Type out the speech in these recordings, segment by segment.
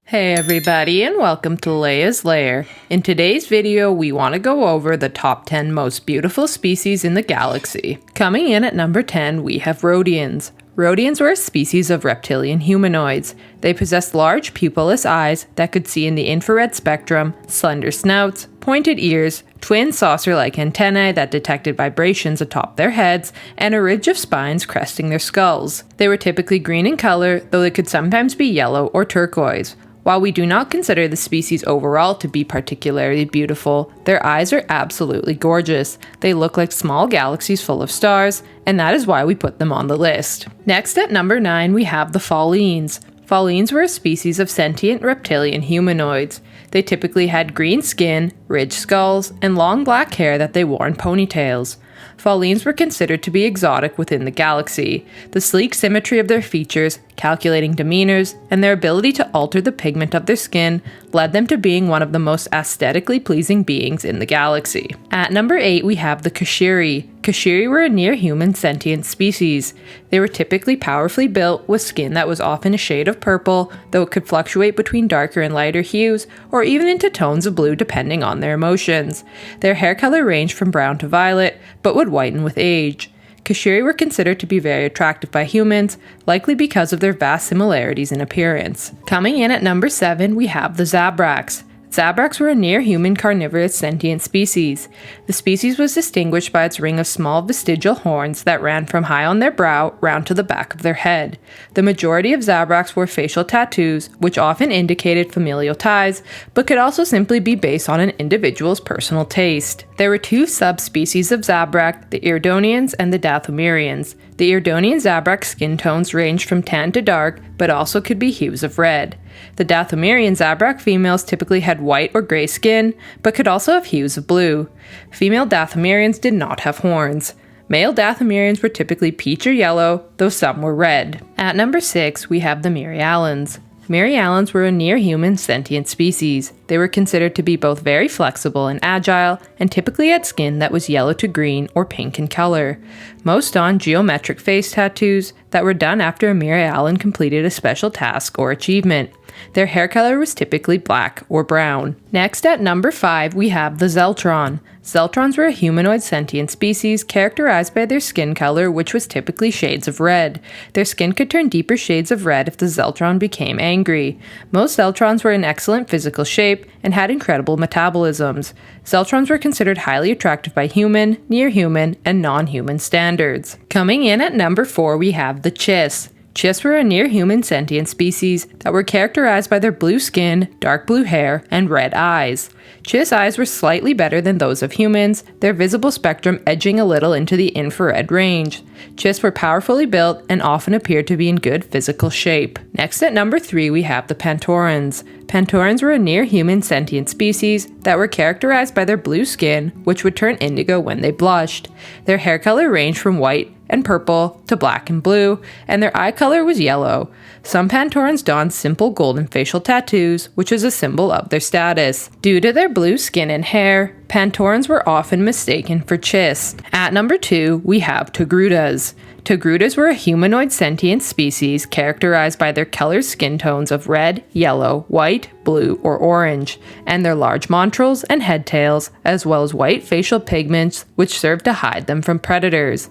Hey everybody, and welcome to Leia's Lair. In today's video, we want to go over the top 10 most beautiful species in the galaxy. Coming in at number 10, we have Rhodians. Rhodians were a species of reptilian humanoids. They possessed large pupilless eyes that could see in the infrared spectrum, slender snouts, pointed ears, twin saucer-like antennae that detected vibrations atop their heads, and a ridge of spines cresting their skulls. They were typically green in color, though they could sometimes be yellow or turquoise. While we do not consider the species overall to be particularly beautiful, their eyes are absolutely gorgeous. They look like small galaxies full of stars, and that is why we put them on the list. Next at number 9 we have the Fallines. Fallines were a species of sentient reptilian humanoids. They typically had green skin, ridged skulls, and long black hair that they wore in ponytails. Fallines were considered to be exotic within the galaxy. The sleek symmetry of their features, calculating demeanors, and their ability to alter the pigment of their skin led them to being one of the most aesthetically pleasing beings in the galaxy. At number 8 we have the Kashiri. Kashiri were a near-human sentient species. They were typically powerfully built with skin that was often a shade of purple, though it could fluctuate between darker and lighter hues, or even into tones of blue depending on their emotions. Their hair color ranged from brown to violet, but would whiten with age. Kashiri were considered to be very attractive by humans, likely because of their vast similarities in appearance. Coming in at number 7 we have the Zabraks. Zabraks were a near-human carnivorous sentient species. The species was distinguished by its ring of small vestigial horns that ran from high on their brow round to the back of their head. The majority of Zabraks wore facial tattoos, which often indicated familial ties, but could also simply be based on an individual's personal taste. There were two subspecies of Zabrak, the Iridonians and the Dathomirians. The Iridonian Zabrak skin tones ranged from tan to dark, but also could be hues of red. The Dathomirian Zabrak females typically had white or gray skin, but could also have hues of blue. Female Dathomirians did not have horns. Male Dathomirians were typically peach or yellow, though some were red. At number 6, we have the Myrialans. Myrialans were a near-human sentient species. They were considered to be both very flexible and agile, and typically had skin that was yellow to green or pink in color. Most donned geometric face tattoos that were done after a Myrialan completed a special task or achievement. Their hair color was typically black or brown. Next at number 5 we have the Zeltron. Zeltrons were a humanoid sentient species characterized by their skin color, which was typically shades of red. Their skin could turn deeper shades of red if the Zeltron became angry. Most Zeltrons were in excellent physical shape and had incredible metabolisms. Zeltrons were considered highly attractive by human, near-human, and non-human standards. Coming in at number 4 we have the Chiss. Chiss were a near-human sentient species that were characterized by their blue skin, dark blue hair, and red eyes. Chiss eyes were slightly better than those of humans, their visible spectrum edging a little into the infrared range. Chiss were powerfully built and often appeared to be in good physical shape. Next at number 3 we have the Pantorans. Pantorans were a near-human sentient species that were characterized by their blue skin, which would turn indigo when they blushed. Their hair color ranged from white and purple to black and blue, and their eye color was yellow. Some Pantorans donned simple golden facial tattoos, which is a symbol of their status. Due to their blue skin and hair, Pantorans were often mistaken for Chiss. At number 2, we have Togrutas. Togrutas were a humanoid sentient species characterized by their color skin tones of red, yellow, white, blue, or orange, and their large montrals and head tails, as well as white facial pigments, which served to hide them from predators.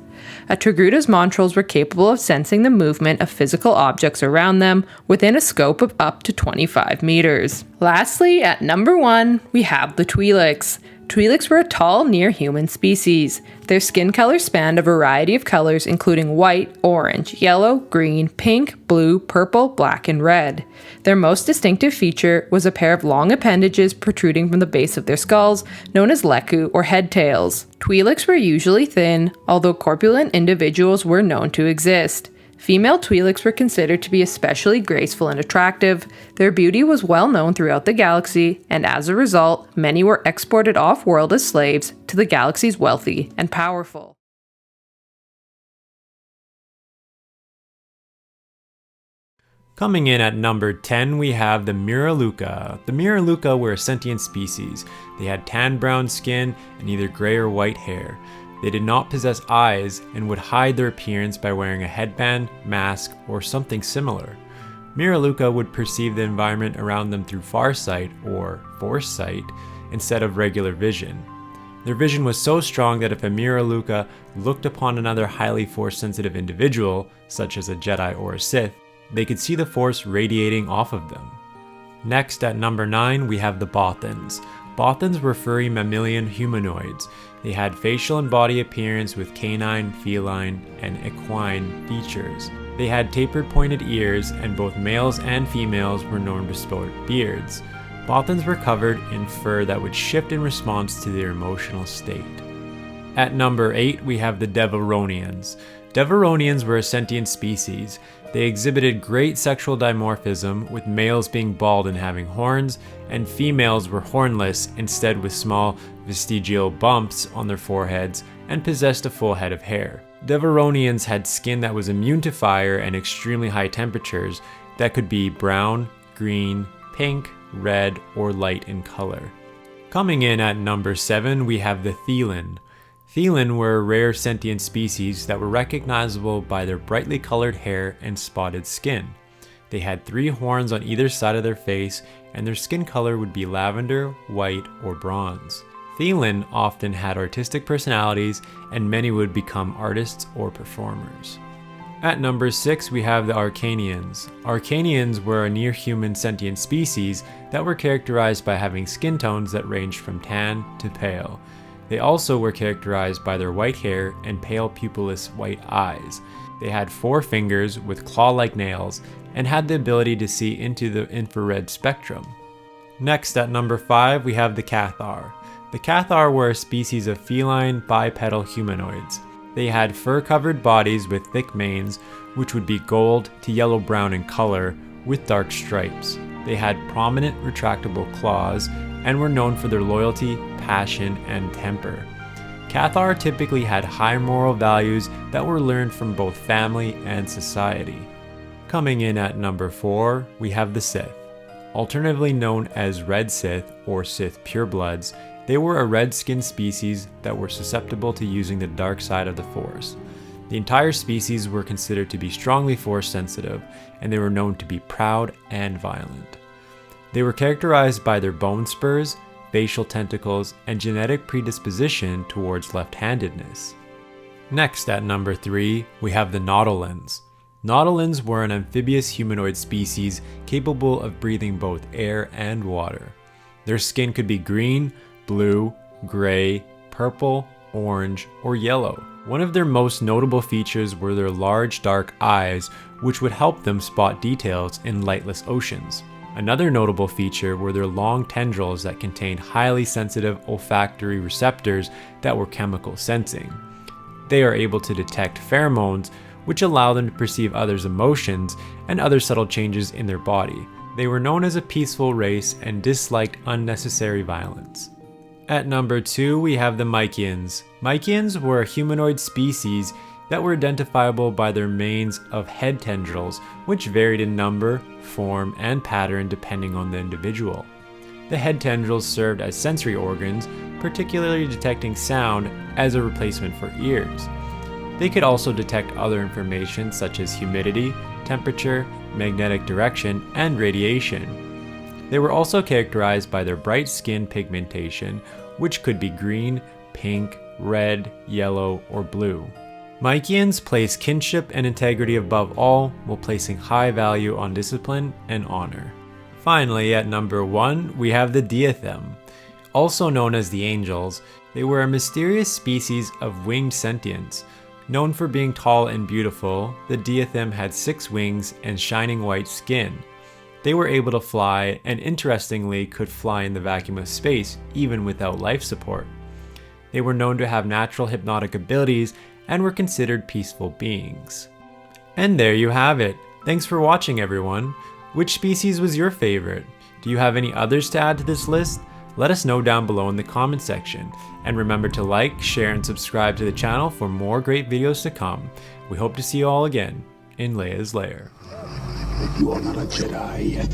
A Togrutas montrals were capable of sensing the movement of physical objects around them within a scope of up to 25 meters. Lastly, at number 1, we have the Twi'leks. Twi'leks were a tall, near-human species. Their skin color spanned a variety of colors including white, orange, yellow, green, pink, blue, purple, black, and red. Their most distinctive feature was a pair of long appendages protruding from the base of their skulls, known as leku or head tails. Twi'leks were usually thin, although corpulent individuals were known to exist. Female Twi'leks were considered to be especially graceful and attractive. Their beauty was well known throughout the galaxy, and as a result, many were exported off-world as slaves to the galaxy's wealthy and powerful. Coming in at number 10 we have the Miraluka. The Miraluka were a sentient species. They had tan brown skin and either gray or white hair. They did not possess eyes and would hide their appearance by wearing a headband, mask, or something similar. Miraluka would perceive the environment around them through farsight, or foresight, instead of regular vision. Their vision was so strong that if a Miraluka looked upon another highly force-sensitive individual, such as a Jedi or a Sith, they could see the force radiating off of them. Next, at number 9, we have the Bothans. Bothans were furry mammalian humanoids. They had facial and body appearance with canine, feline, and equine features. They had tapered pointed ears, and both males and females were known to sport beards. Bothans were covered in fur that would shift in response to their emotional state. At number 8, we have the Devaronians. Devaronians were a sentient species. They exhibited great sexual dimorphism, with males being bald and having horns, and females were hornless, instead with small vestigial bumps on their foreheads, and possessed a full head of hair. Devaronians had skin that was immune to fire and extremely high temperatures that could be brown, green, pink, red, or light in color. Coming in at number 7, we have the Thelan. Thelan were a rare sentient species that were recognizable by their brightly colored hair and spotted skin. They had 3 horns on either side of their face, and their skin color would be lavender, white, or bronze. Thelan often had artistic personalities, and many would become artists or performers. At number 6, we have the Arcanians. Arcanians were a near-human sentient species that were characterized by having skin tones that ranged from tan to pale. They also were characterized by their white hair and pale pupilless white eyes. They had 4 fingers with claw-like nails and had the ability to see into the infrared spectrum. Next, at number 5, we have the Cathar. The Cathar were a species of feline bipedal humanoids. They had fur-covered bodies with thick manes, which would be gold to yellow-brown in color with dark stripes. They had prominent retractable claws and were known for their loyalty, passion, and temper. Cathar typically had high moral values that were learned from both family and society. Coming in at number 4, we have the Sith. Alternatively known as Red Sith or Sith purebloods, they were a red-skinned species that were susceptible to using the dark side of the Force. The entire species were considered to be strongly Force-sensitive, and they were known to be proud and violent. They were characterized by their bone spurs, facial tentacles, and genetic predisposition towards left-handedness. Next, at number 3, we have the Nautolans. Nautolans were an amphibious humanoid species capable of breathing both air and water. Their skin could be green, blue, gray, purple, orange, or yellow. One of their most notable features were their large dark eyes, which would help them spot details in lightless oceans. Another notable feature were their long tendrils that contained highly sensitive olfactory receptors that were chemical sensing. They are able to detect pheromones, which allow them to perceive others' emotions and other subtle changes in their body. They were known as a peaceful race and disliked unnecessary violence. At number 2, we have the Mykians. Mykians were a humanoid species that were identifiable by their manes of head tendrils, which varied in number, form, and pattern depending on the individual. The head tendrils served as sensory organs, particularly detecting sound as a replacement for ears. They could also detect other information such as humidity, temperature, magnetic direction, and radiation. They were also characterized by their bright skin pigmentation, which could be green, pink, red, yellow, or blue. Mykians place kinship and integrity above all, while placing high value on discipline and honor. Finally, at number 1, we have the Diathem. Also known as the Angels, they were a mysterious species of winged sentience. Known for being tall and beautiful, the Diathem had 6 wings and shining white skin. They were able to fly, and interestingly could fly in the vacuum of space even without life support. They were known to have natural hypnotic abilities and were considered peaceful beings. And there you have it. Thanks for watching, everyone. Which species was your favorite? Do you have any others to add to this list? Let us know down below in the comment section. And remember to like, share, and subscribe to the channel for more great videos to come. We hope to see you all again in Leia's Lair. You are not a Jedi yet.